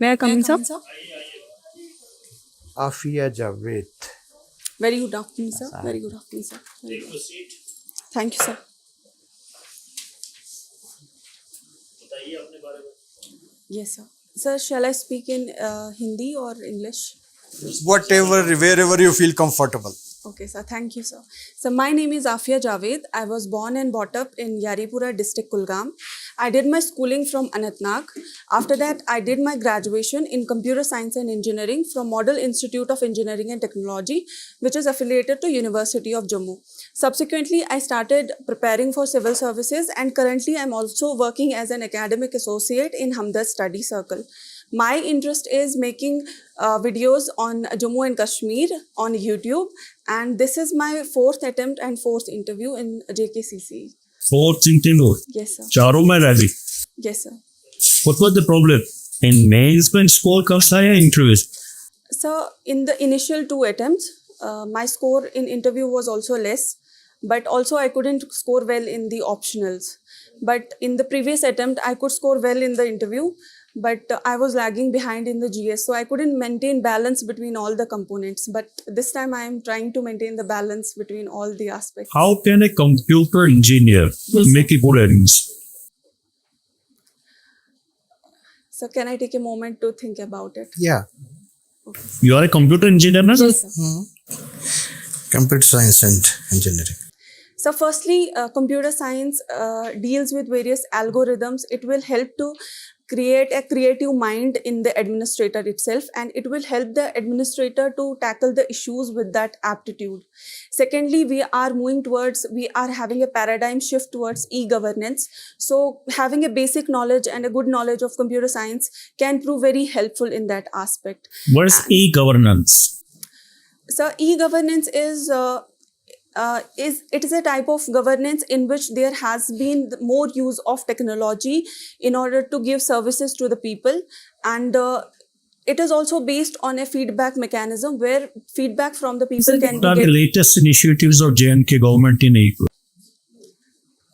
May I come in, sir? Afia Javed. Very good afternoon, sir. Very good afternoon, sir. Very good. Thank you, sir. Yes, sir. Sir, shall I speak in Hindi or English? Whatever, wherever you feel comfortable. Okay, sir. Thank you, sir. So, my name is Afia Javed. I was born and brought up in Yaripura district, Kulgam. I did my schooling from Anantnag. After that, I did my graduation in Computer Science and Engineering from Model Institute of Engineering and Technology, which is affiliated to University of Jammu. Subsequently, I started preparing for civil services, and currently I'm also working as an academic associate in Hamdard Study Circle. My interest is making videos on Jammu and Kashmir on YouTube, and this is my fourth attempt and fourth interview in JKCC. Fourth interview. Yes, sir. चारों में रह Yes, sir. What was the problem? In mains में score कब सा आया interviews? So, in the initial two attempts, my score in interview was also less, but also I couldn't score well in the optionals. But in the previous attempt, I could score well in the interview, but I was lagging behind in the GS, so I couldn't maintain balance between all the components. But this time I am trying to maintain the balance between all the aspects. How can a computer engineer make a good earnings? So can I take a moment to think about it? Yeah. You are a computer engineer, na? Yes, sir. Computer science and engineering. So firstly, computer science deals with various algorithms. It will help to create a creative mind in the administrator itself, and it will help the administrator to tackle the issues with that aptitude. Secondly, we are having a paradigm shift towards e-governance. So having a basic knowledge and a good knowledge of computer science can prove very helpful in that aspect. What is e-governance? So e-governance is a type of governance in which there has been more use of technology in order to give services to the people, and it is also based on a feedback mechanism where feedback from the people can What are be the latest initiatives of J&K government in e?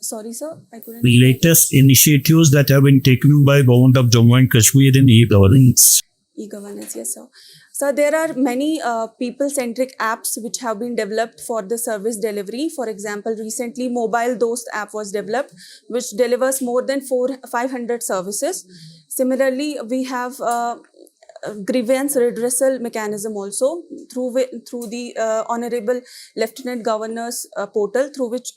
Sorry, sir, I couldn't. The latest initiatives that have been taken by government of Jammu and Kashmir in e-governance. E-governance, yes, sir. So there are many people-centric apps which have been developed for the service delivery. For example, recently Mobile Dost app was developed, which delivers more than 500 services. Similarly, we have grievance redressal mechanism also through the Honorable Lieutenant Governor's portal, through which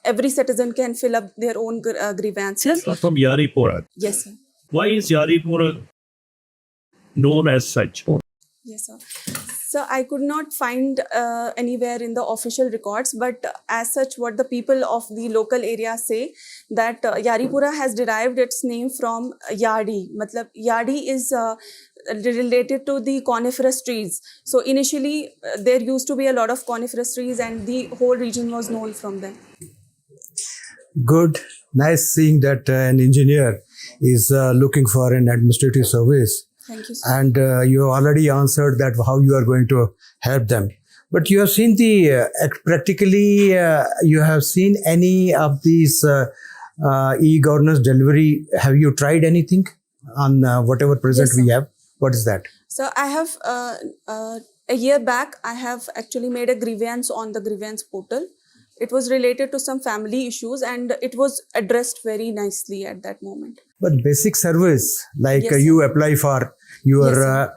every citizen can fill up their own grievances. From Yaripura. Yes, sir. Why is Yaripura known as such? Yes, sir. So I could not find anywhere in the official records, but as such, what the people of the local area say, that Yaripura has derived its name from Yadi. Matlab, Yadi is related to the coniferous trees. So initially, there used to be a lot of coniferous trees, and the whole region was known from them. Good. Nice seeing that an engineer is looking for an administrative service. Thank you, sir. And you already answered that how you are going to help them. But you have seen practically, you have seen any of these e-governance delivery. Have you tried anything on whatever present Yes, sir. we have? What is that? So I have, a year back, I have actually made a grievance on the grievance portal. It was related to some family issues, and it was addressed very nicely at that moment. But basic service, like Yes, you apply for your Yes,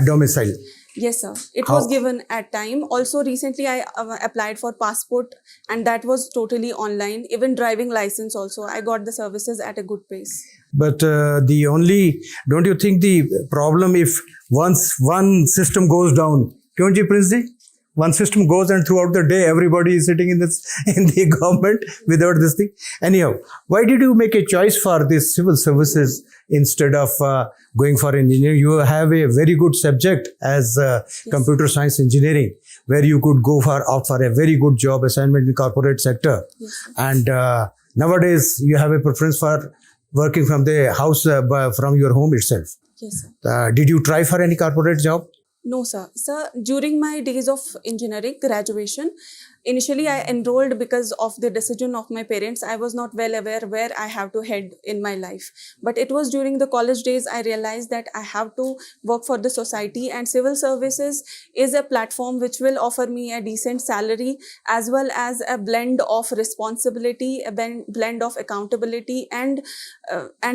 domicile. Yes, sir. It How- was given at time. Also, recently I applied for passport, and that was totally online. Even driving license also, I got the services at a good pace. But don't you think the problem if once one system goes down, don't you, Prince ji? One system goes and throughout the day everybody is sitting in the government without this thing. Anyhow, why did you make a choice for this civil services instead of going for engineering? You have a very good subject as computer science engineering, where you could go out for a very good job assignment in the corporate sector. Yes, sir. And nowadays you have a preference for working from the house, from your home itself. Yes, sir. Did you try for any corporate job? No, sir. Sir, during my days of engineering graduation, initially I enrolled because of the decision of my parents. I was not well aware where I have to head in my life. But it was during the college days I realized that I have to work for the society, and civil services is a platform which will offer me a decent salary as well as a blend of responsibility, a blend of accountability and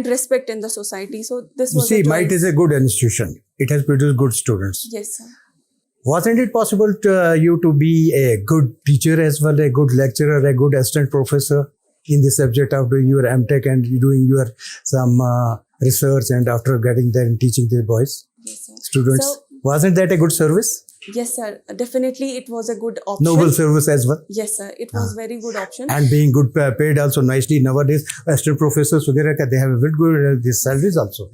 respect in the society. So this You was see, a MIT is choice. a good institution. It has produced good students. Yes, sir. Wasn't it possible to you to be a good teacher as well, a good lecturer, a good assistant professor in the subject of doing your MTech and doing your some research, and after getting there and teaching the boys, Yes, sir. students? So, Wasn't that a good service? yes, sir. Definitely, it was a good option. Noble service as well. Yes, sir. It was very good option. And being good paid also nicely nowadays. Assistant professors, they have a very good these salaries also.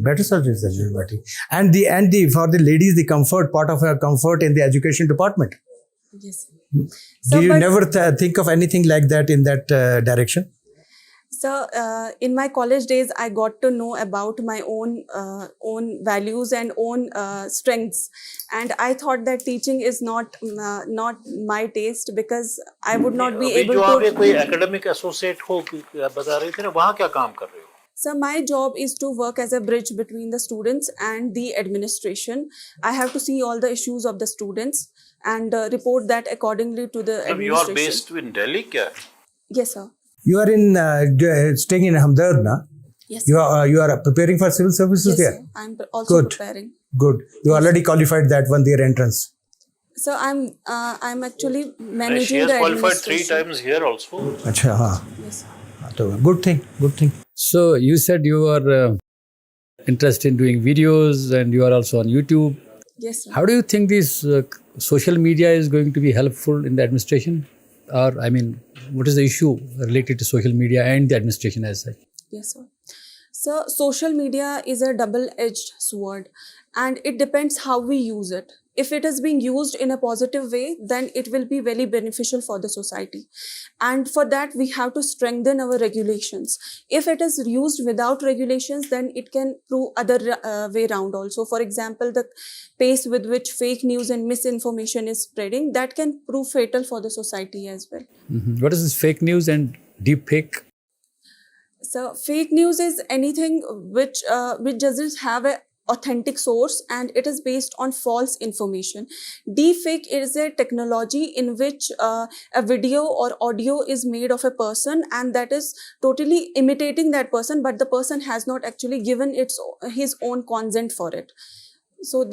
Better salaries than everybody. And the for the ladies, the comfort, part of our comfort in the education department. Yes. Do you but- never think of anything like that in that direction? So, in my college days, I got to know about my own values and own strengths, and I thought that teaching is not my taste, because I would not be अभी able जो आप to. कोई academic associate हो आप बता रहे थे ना, वहाँ क्या काम कर रहे हो? So my job is to work as a bridge between the students and the administration. I have to see all the issues of the students and report that accordingly to the You are administration. based in Delhi क्या? Yes, sir. You are in staying in Hamdard, na? Yes. You are preparing for civil services Yes, there. sir. I'm also Good. preparing. Good. You already qualified that one their entrance. So I'm actually She managing has the qualified 3 administration. times here also. Acha, हाँ. Yes. So, good thing. Good thing. So you said you are interested in doing videos and you are also on YouTube. Yes, sir. How do you think this social media is going to be helpful in the administration? Or I mean, what is the issue related to social media and the administration as such? Yes, sir. So social media is a double-edged sword, and it depends how we use it. If it is being used in a positive way, then it will be very beneficial for the society. And for that, we have to strengthen our regulations. If it is used without regulations, then it can prove other way round also. For example, the pace with which fake news and misinformation is spreading, that can prove fatal for the society as well. What is this fake news and deep fake? So fake news is anything which doesn't have a authentic source, and it is based on false information. Deepfake is a technology in which a video or audio is made of a person, and that is totally imitating that person, but the person has not actually given his own consent for it. So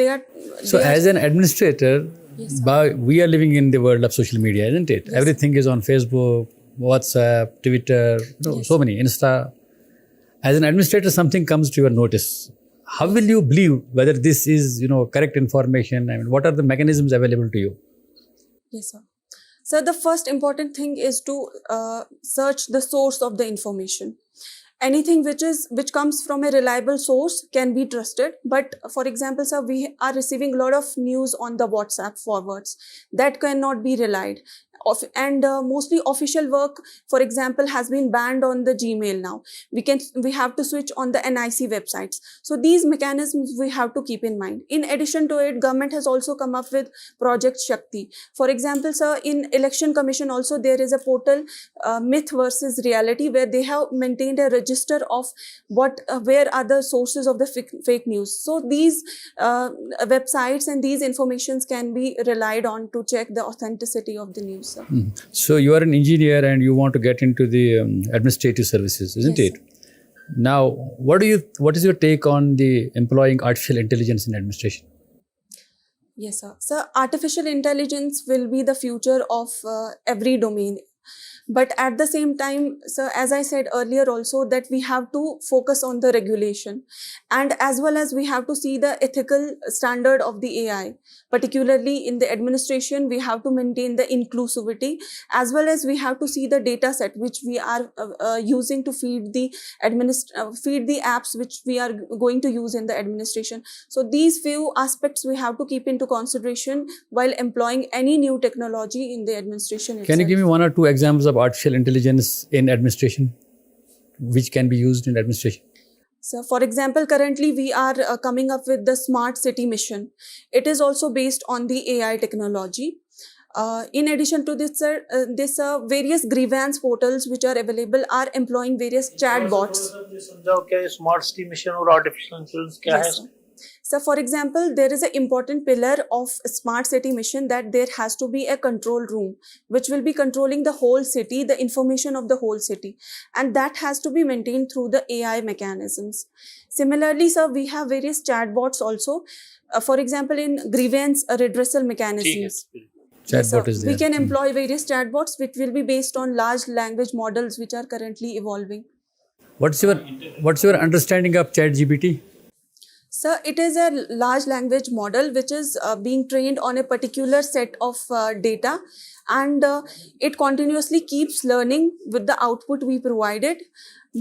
So as an administrator, Yes, sir. we are living in the world of social media, isn't it? Yes. Everything is on Facebook, WhatsApp, Twitter, Yes. so many, Insta. As an administrator, something comes to your notice. How will you believe whether this is, correct information? I mean, what are the mechanisms available to you? Yes, sir. So the first important thing is to search the source of the information. Anything which comes from a reliable source can be trusted. But for example, sir, we are receiving a lot of news on the WhatsApp forwards that cannot be relied. And mostly official work, for example, has been banned on the Gmail now. We have to switch on the NIC websites. So these mechanisms we have to keep in mind. In addition to it, government has also come up with Project Shakti. For example, sir, in Election Commission also there is a portal, Myth versus Reality, where they have maintained a register of where are the sources of the fake news. So these websites and these informations can be relied on to check the authenticity of the news. So you are an engineer and you want to get into the administrative services, isn't Yes. it? Now, what is your take on the employing artificial intelligence in administration? Yes, sir. So artificial intelligence will be the future of every domain. But at the same time, so as I said earlier also, that we have to focus on the regulation, and as well as we have to see the ethical standard of the AI. Particularly in the administration, we have to maintain the inclusivity, as well as we have to see the data set which we are using to feed the apps which we are going to use in the administration. So these few aspects we have to keep into consideration while employing any new technology in the administration itself. Can you give me one or two examples of artificial intelligence in administration, which can be used in administration? So, for example, currently we are coming up with the smart city mission. It is also based on the AI technology. In addition to this, sir, various grievance portals which are available are employing various chatbots. समझाओ क्या ये smart city mission और artificial intelligence क्या है? Yes, sir. So, for example, there is an important pillar of smart city mission that there has to be a control room which will be controlling the whole city, the information of the whole city, and that has to be maintained through the AI mechanisms. Similarly, sir, we have various chatbots also. For example, in grievance redressal mechanisms. Yes, sir. Chatbot is there. We can employ various chatbots which will be based on large language models which are currently evolving. What's your understanding of ChatGPT? Sir, it is a large language model which is being trained on a particular set of data, and it continuously keeps learning with the output we provided.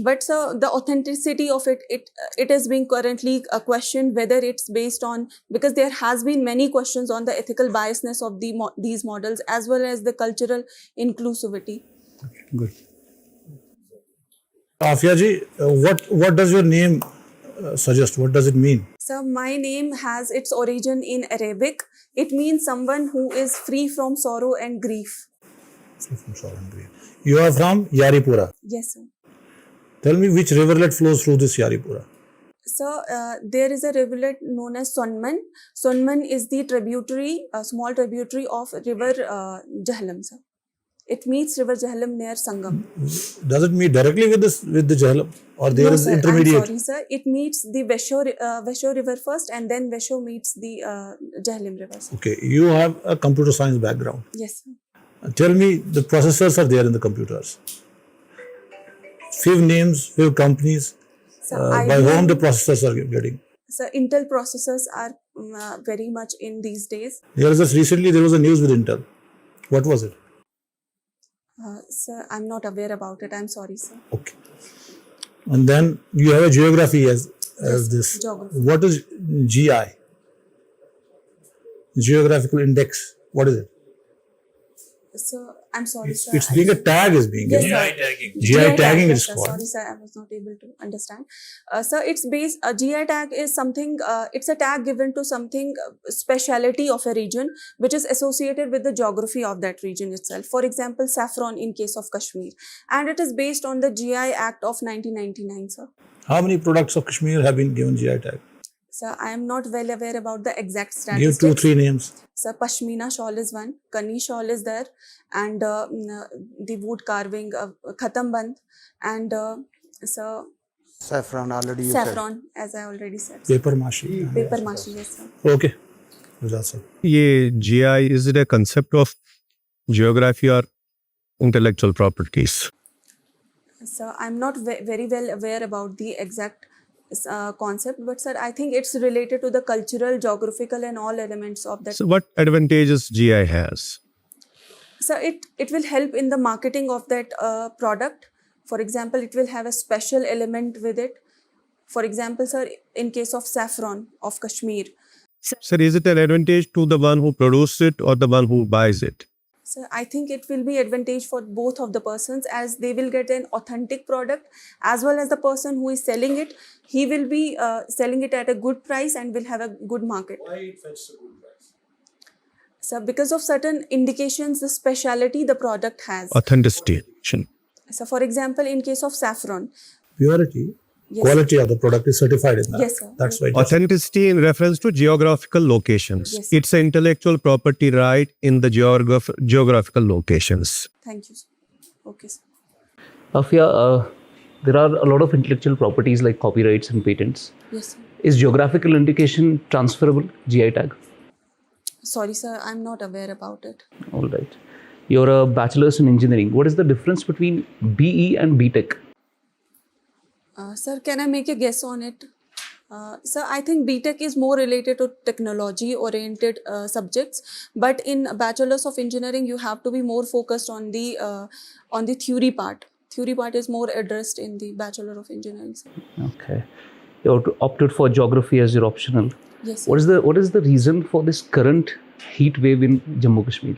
But sir, the authenticity of it is being currently questioned whether it's based on, because there has been many questions on the ethical biasness of these models as well as the cultural inclusivity. Good. Afia ji, what does your name suggest? What does it mean? So my name has its origin in Arabic. It means someone who is free from sorrow and grief. You are from Yaripura. Yes, sir. Tell me which rivulet flows through this Yaripura. So there is a rivulet known as Sonman. Sonman is the tributary, a small tributary of river Jahlam, sir. It meets river Jahlam near Sangam. Does it meet directly with the Jahlam, or there No, is sir, intermediate? I'm sorry, sir. It meets the Vesho river first, and then Vesho meets the Jahlim river, sir. Okay, you have a computer science background. Yes, sir. Tell me, the processors are there in the computers. Few names, few companies. So By whom the processors are getting? So Intel processors are very much in these days. Recently there was a news with Intel. What was it? Sir, I'm not aware about it. I'm sorry, sir. Okay. And then you have a geography as this. Geography. What is GI? Geographical index. What is it? So I'm sorry, sir. It's being a tag is being Yes, given. sir. GI tagging yes, is sir. called. Sorry, sir, I was not able to understand. Sir, it's based. GI tag is something. It's a tag given to something speciality of a region, which is associated with the geography of that region itself. For example, saffron in case of Kashmir, and it is based on the GI Act of 1999, sir. How many products of Kashmir have been given GI tag? Sir, I am not well aware about the exact Give statistics. 2-3 names. So Pashmina shawl is one, Kani shawl is there, and the wood carving, Khatamband, and so Saffron already you said. saffron, as I already said. Paper mashi. Paper mashi, yes, sir. Okay. That's it. ये GI, is it a concept of geography or intellectual properties? So I'm not very well aware about the exact concept, but sir, I think it's related to the cultural, geographical, and all elements of that. So what advantages GI has? So it will help in the marketing of that product. For example, it will have a special element with it. For example, sir, in case of saffron of Kashmir. Sir, is it an advantage to the one who produced it or the one who buys it? So I think it will be advantage for both of the persons, as they will get an authentic product, as well as the person who is selling it. He will be selling it at a good price and will have a good market. Why it fetches a good price? So because of certain indications, the speciality the product has. Authenticity. So for example, in case of saffron. Purity, Yes. quality of the product is certified in that. Yes, sir. That's why. Authenticity in reference to geographical locations. Yes. It's an intellectual property right in the geographical locations. Thank you, sir. Okay, sir. Afia, there are a lot of intellectual properties like copyrights and patents. Yes, sir. Is geographical indication transferable, GI tag? Sorry, sir, I'm not aware about it. All right. You're a bachelor's in engineering. What is the difference between BE and BTech? Sir, can I make a guess on it? Sir, I think BTech is more related to technology-oriented subjects, but in Bachelor's of Engineering, you have to be more focused on the theory part. Theory part is more addressed in the Bachelor of Engineering, sir. Okay. You opted for geography as your optional. Yes, sir. What is the reason for this current heat wave in Jammu Kashmir?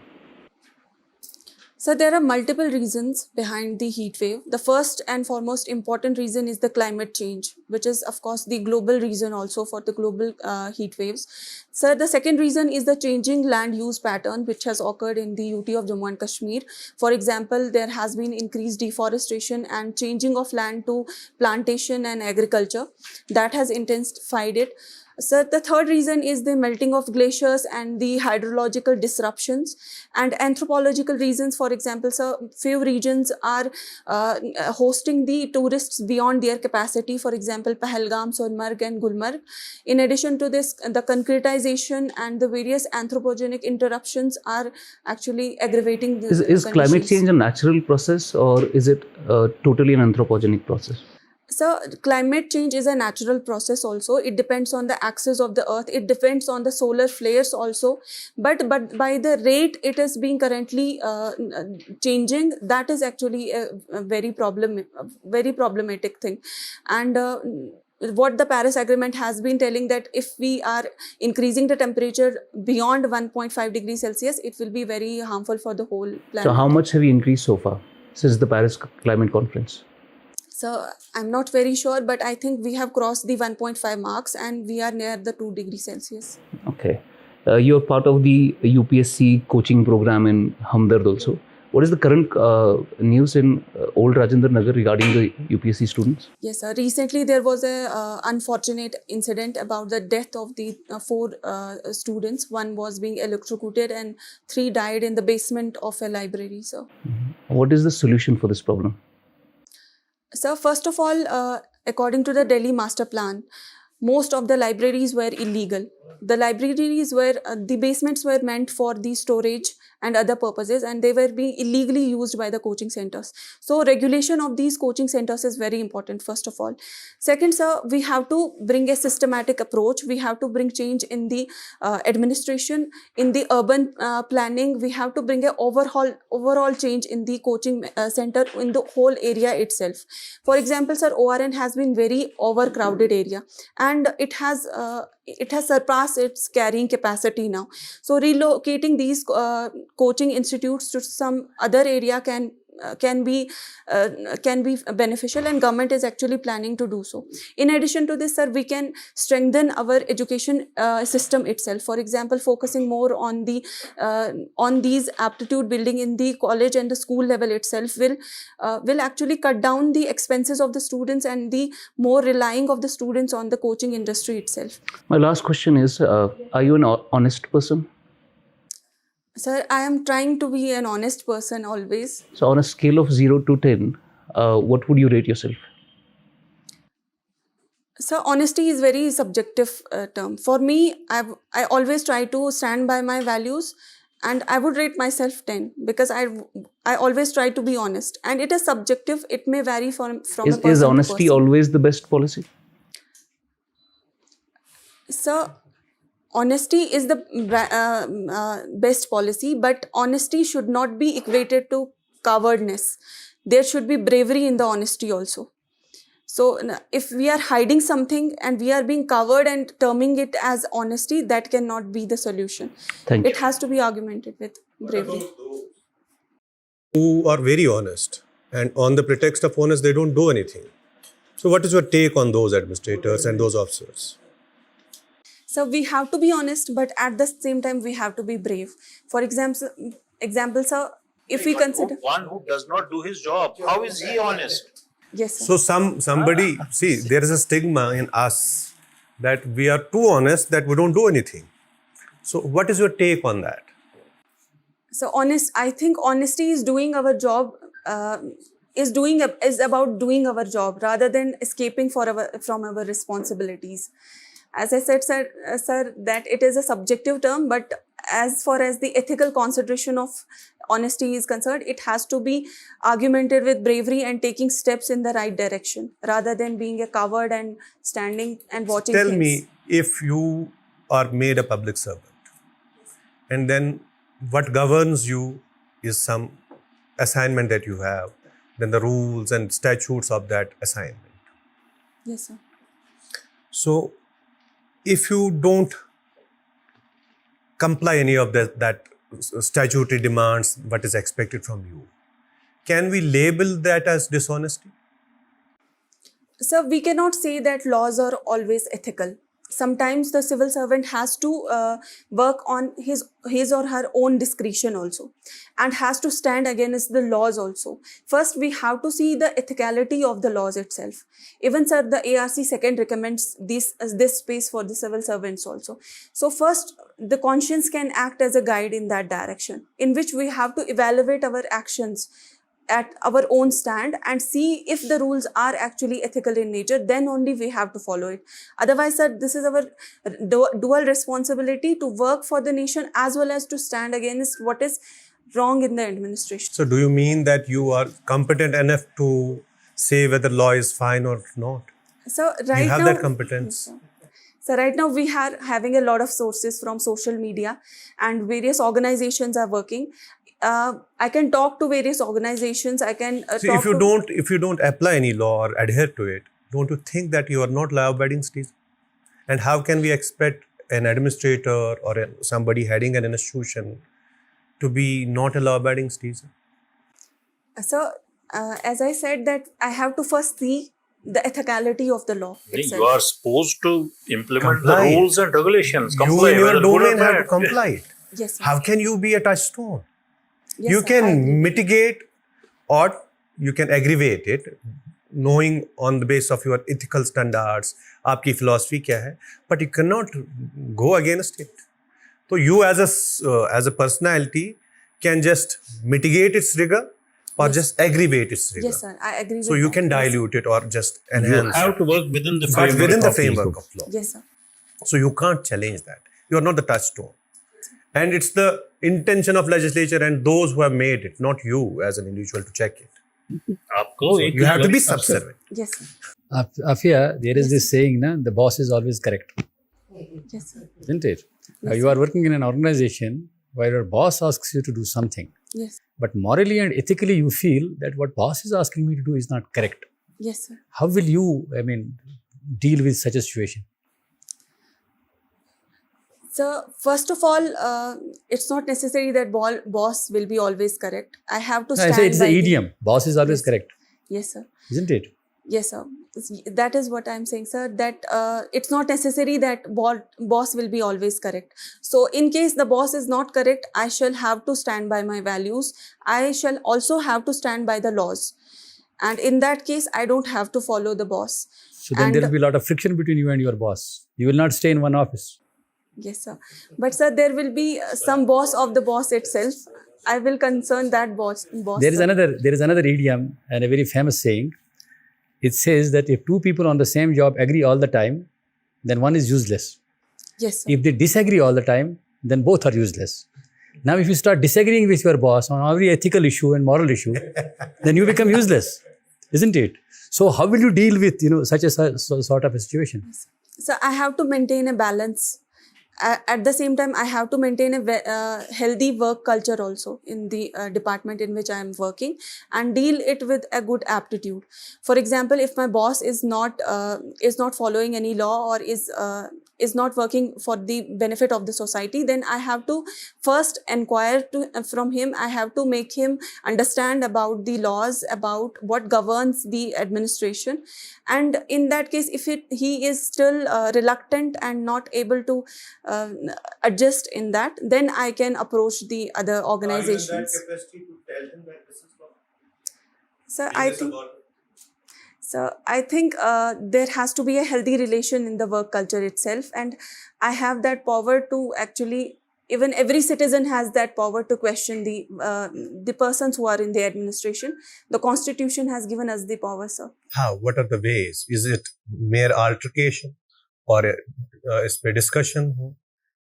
So there are multiple reasons behind the heat wave. The first and foremost important reason is the climate change, which is of course the global reason also for the global heat waves. So the second reason is the changing land use pattern which has occurred in the UT of Jammu and Kashmir. For example, there has been increased deforestation and changing of land to plantation and agriculture. That has intensified it. So the third reason is the melting of glaciers and the hydrological disruptions, and anthropological reasons. For example, so few regions are hosting the tourists beyond their capacity. For example, Pahalgam, Sonmarg and Gulmarg. In addition to this, the concretization and the various anthropogenic interruptions are actually aggravating the Is climate conditions. change a natural process, or is it totally an anthropogenic process? So climate change is a natural process also. It depends on the axis of the earth. It depends on the solar flares also. But by the rate it is being currently changing, that is actually a very problematic thing. And what the Paris Agreement has been telling, that if we are increasing the temperature beyond 1.5 degrees Celsius, it will be very harmful for the whole planet. So how much have we increased so far since the Paris Climate Conference? So I'm not very sure, but I think we have crossed the 1.5 marks and we are near the 2 degrees Celsius. Okay. You're part of the UPSC coaching program in Hamdard also. What is the current news in Old Rajendra Nagar regarding the UPSC students? Yes, sir. Recently there was a unfortunate incident about the death of the 4 students. One was being electrocuted and 3 died in the basement of a library. So, What is the solution for this problem? so first of all, according to the Delhi Master Plan, most of the libraries were illegal. The libraries were, the basements were meant for the storage and other purposes, and they were being illegally used by the coaching centers. So regulation of these coaching centers is very important, first of all. Second, sir, we have to bring a systematic approach. We have to bring change in the administration, in the urban planning. We have to bring a overall change in the coaching center, in the whole area itself. For example, sir, ORN has been very overcrowded area, and it has surpassed its carrying capacity now. So relocating these coaching institutes to some other area can be beneficial, and government is actually planning to do so. In addition to this, sir, we can strengthen our education system itself. For example, focusing more on the on these aptitude building in the college and the school level itself will actually cut down the expenses of the students and the more relying of the students on the coaching industry itself. My last question is, are you an honest person? Sir, I am trying to be an honest person always. So on a scale of 0 to 10, what would you rate yourself? So honesty is very subjective term. For me, I always try to stand by my values, and I would rate myself 10 because I always try to be honest. And it is subjective. It may vary from a person Is to honesty person. always the best policy? So honesty is the best policy, but honesty should not be equated to cowardness. There should be bravery in the honesty also. So if we are hiding something and we are being covered and terming it as honesty, that cannot be the solution. Thank you. It has to be augmented with bravery. Who are very honest, and on the pretext of honest, they don't do anything. So, what is your take on those administrators and those officers? So we have to be honest, but at the same time, we have to be brave. For example, sir, if we consider... One who does not do his job, how is he honest? Yes, sir. So somebody, see, there is a stigma in us that we are too honest, that we don't do anything. So what is your take on that? So I think honesty is doing our job, is about doing our job rather than escaping from our responsibilities. As I said, sir, that it is a subjective term, but as far as the ethical consideration of honesty is concerned, it has to be augmented with bravery and taking steps in the right direction rather than being a coward and standing and watching Tell things. me, if you are made a public servant, and then what governs you is some assignment that you have, then the rules and statutes of that assignment. Yes, sir. So, if you don't comply any of that statutory demands, what is expected from you. Can we label that as dishonesty? So we cannot say that laws are always ethical. Sometimes the civil servant has to work on his or her own discretion also, and has to stand against the laws also. First, we have to see the ethicality of the laws itself. Even sir, the ARC second recommends this space for the civil servants also. So first, the conscience can act as a guide in that direction, in which we have to evaluate our actions at our own stand and see if the rules are actually ethical in nature. Then only we have to follow it. Otherwise, sir, this is our dual responsibility to work for the nation as well as to stand against what is wrong in the administration. So do you mean that you are competent enough to say whether law is fine or not? So right You have now, that competence. So right now we are having a lot of sources from social media, and various organizations are working. I can talk to various organizations. I can See, talk if you don't apply any law or adhere to it, don't you think that you are not law-abiding citizen? And how can we expect an administrator or somebody heading an institution to be not a law-abiding citizen? So, as I said, that I have to first see the ethicality of the law itself. You are supposed to implement Comply. the rules and regulations. You Comply, in your whether good or domain have to bad. comply it. Yes, sir. How can you be a touchstone? Yes, You sir, I agree. can mitigate or you can aggravate it, knowing on the basis of your ethical standards, आपकी philosophy क्या है, but you cannot go against it. So you as a personality can just mitigate its rigor or Yes. just aggravate its rigor. Yes, sir. I agree. So with you that. can Yes. dilute it or just You enhance have it, to work within the but framework within the of framework law. of law. Yes, sir. So you can't challenge that. You are not the touchstone. And it's the intention of legislature and those who have made it, not you as an individual to check it. आपको So एक you have to be सबसे- subservient. Yes, sir. Afia, there is this saying, na, the boss is always correct, Yes, sir. isn't it? You are working in an organization where your boss asks you to do something, Yes. but morally and ethically you feel that what boss is asking me to do is not correct. Yes, sir. How will you, deal with such a situation? So first of all, it's not necessary that boss will be always correct. I have to No, stand I say it's by the idiom. Boss is always Yes. correct, Yes, sir. isn't it? Yes, sir. That is what I'm saying, sir. That it's not necessary that boss will be always correct. So in case the boss is not correct, I shall have to stand by my values. I shall also have to stand by the laws. And in that case, I don't have to follow the boss. So then And- there will be a lot of friction between you and your boss. You will not stay in one office. Yes, sir. But sir, there will be some boss of the boss itself. I will concern that boss. There is sir. another idiom and a very famous saying. It says that if two people on the same job agree all the time, then one is useless. Yes, sir. If they disagree all the time, then both are useless. Now, if you start disagreeing with your boss on every ethical issue and moral issue, then you become useless, isn't it? So, how will you deal with such a sort of a situation? So I have to maintain a balance. At the same time, I have to maintain a healthy work culture also in the department in which I am working, and deal it with a good aptitude. For example, if my boss is not following any law or is not working for the benefit of the society, then I have to first inquire from him. I have to make him understand about the laws, about what governs the administration. And in that case, if he is still reluctant and not able to adjust in that, then I can approach the other organizations. capacity to tell him that this is law? So I think there has to be a healthy relation in the work culture itself, and I have that power to actually. Even every citizen has that power to question the persons who are in the administration. The Constitution has given us the power, sir. How? What are the ways? Is it mere altercation or इस पे discussion हो?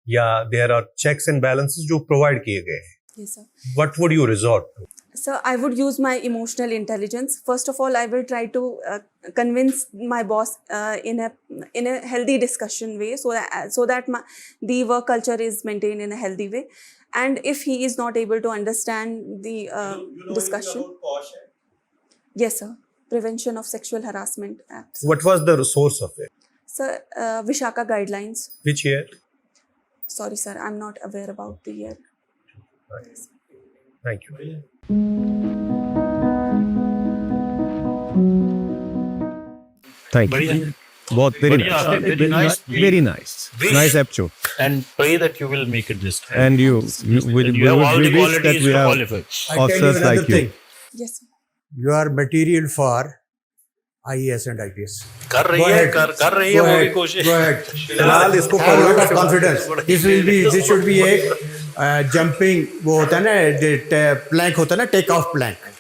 या there are checks and balances जो provide किए गए हैं? Yes, sir. What would you resort to? So I would use my emotional intelligence. First of all, I will try to convince my boss in a healthy discussion way, so that the work culture is maintained in a healthy way. And if he is not able to understand the discussion, yes, sir. Prevention of Sexual Harassment Acts. What was the source of it? Sir, Vishaka guidelines. Which year? Sorry, sir, I'm not aware about the year. Thank you. Thank you. बहुत very nice. Very nice. Very nice. Nice episode. And pray that you will make it this time. And you we You have all the wish that qualities we to have qualify. I tell you officers another like you. thing. Yes, sir. You are material for IAS and IPS. कर रही Go है ahead. कर रही है Go वो भी ahead. कोशिश Go ahead. फिलहाल इसको Have a lot follow of confidence. This should be a jumping. वो होता है ना plank होता है ना take off plank.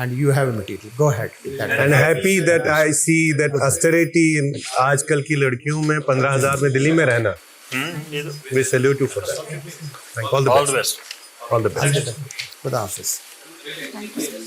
And you have a material. Go ahead. with that. And happy that I see that austerity in आजकल की लड़कियों में 15,000 में दिल्ली में रहना. We salute you for that. Thank you. All the best. All the best. All the best. Khuda Hafiz. Thank you, sir.